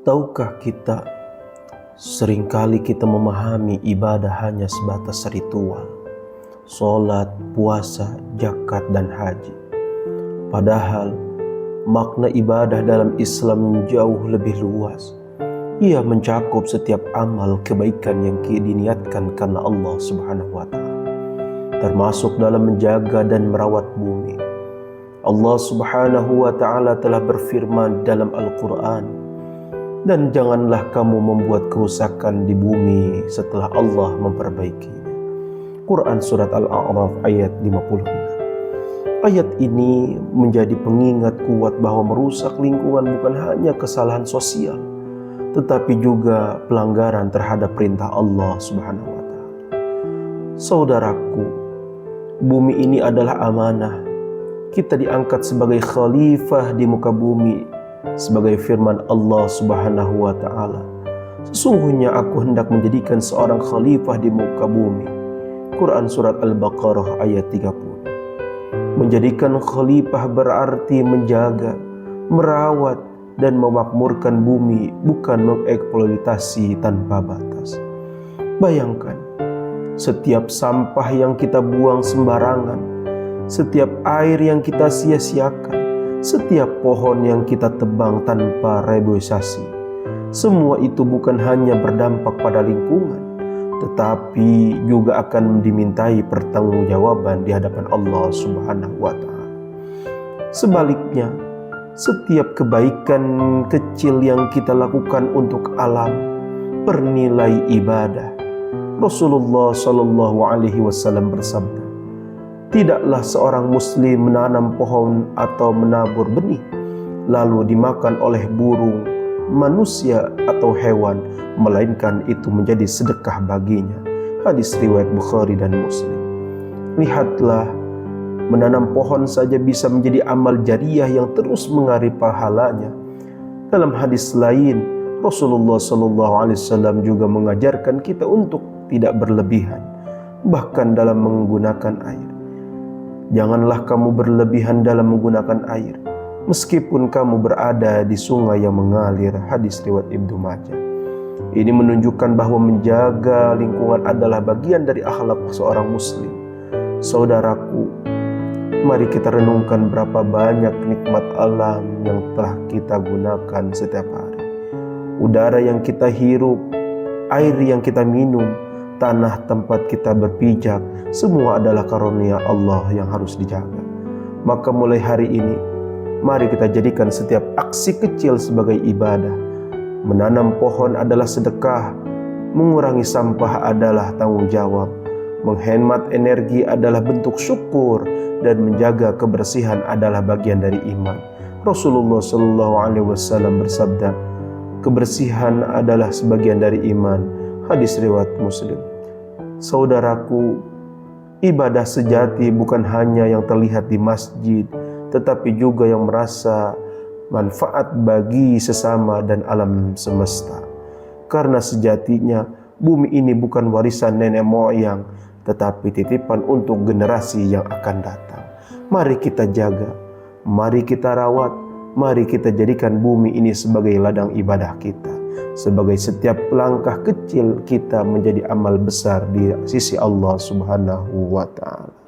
Tahukah kita, seringkali kita memahami ibadah hanya sebatas ritual, sholat, puasa, zakat, dan haji. Padahal makna ibadah dalam Islam jauh lebih luas. Ia mencakup setiap amal kebaikan yang diniatkan karena Allah Subhanahu wa Ta'ala, termasuk dalam menjaga dan merawat bumi. Allah Subhanahu wa Ta'ala telah berfirman dalam Al-Quran, dan janganlah kamu membuat kerusakan di bumi setelah Allah memperbaikinya. Quran Surat Al-A'raf ayat 56. Ayat ini menjadi pengingat kuat bahwa merusak lingkungan bukan hanya kesalahan sosial, tetapi juga pelanggaran terhadap perintah Allah Subhanahu wa Ta'ala. Saudaraku, bumi ini adalah amanah. Kita diangkat sebagai khalifah di muka bumi, sebagai firman Allah Subhanahu wa Ta'ala, sesungguhnya aku hendak menjadikan seorang khalifah di muka bumi. Quran Surat Al-Baqarah ayat 30. Menjadikan khalifah berarti menjaga, merawat, dan memakmurkan bumi, bukan mengeksploitasi tanpa batas. Bayangkan, setiap sampah yang kita buang sembarangan, setiap air yang kita sia-siakan, setiap pohon yang kita tebang tanpa reboisasi, semua itu bukan hanya berdampak pada lingkungan, tetapi juga akan dimintai pertanggungjawaban di hadapan Allah Subhanahu wa Ta'ala. Sebaliknya, setiap kebaikan kecil yang kita lakukan untuk alam bernilai ibadah. Rasulullah Shallallahu Alaihi Wasallam bersabda, tidaklah seorang muslim menanam pohon atau menabur benih lalu dimakan oleh burung, manusia atau hewan, melainkan itu menjadi sedekah baginya. Hadis riwayat Bukhari dan Muslim. Lihatlah, menanam pohon saja bisa menjadi amal jariah yang terus mengalir pahalanya. Dalam hadis lain, Rasulullah SAW juga mengajarkan kita untuk tidak berlebihan, bahkan dalam menggunakan air. Janganlah kamu berlebihan dalam menggunakan air, meskipun kamu berada di sungai yang mengalir. Hadis riwayat Ibnu Majah. Ini menunjukkan bahwa menjaga lingkungan adalah bagian dari akhlak seorang muslim. Saudaraku, mari kita renungkan berapa banyak nikmat alam yang telah kita gunakan setiap hari. Udara yang kita hirup, air yang kita minum, tanah tempat kita berpijak, semua adalah karunia Allah yang harus dijaga. Maka mulai hari ini, mari kita jadikan setiap aksi kecil sebagai ibadah. Menanam pohon adalah sedekah, mengurangi sampah adalah tanggung jawab, menghemat energi adalah bentuk syukur, dan menjaga kebersihan adalah bagian dari iman. Rasulullah SAW bersabda, kebersihan adalah sebagian dari iman. Hadis riwayat Muslim. Saudaraku, ibadah sejati bukan hanya yang terlihat di masjid, tetapi juga yang merasa manfaat bagi sesama dan alam semesta. Karena sejatinya bumi ini bukan warisan nenek moyang, tetapi titipan untuk generasi yang akan datang. Mari kita jaga, mari kita rawat, mari kita jadikan bumi ini sebagai ladang ibadah kita, sebagai setiap langkah kecil kita menjadi amal besar di sisi Allah Subhanahu wa Ta'ala.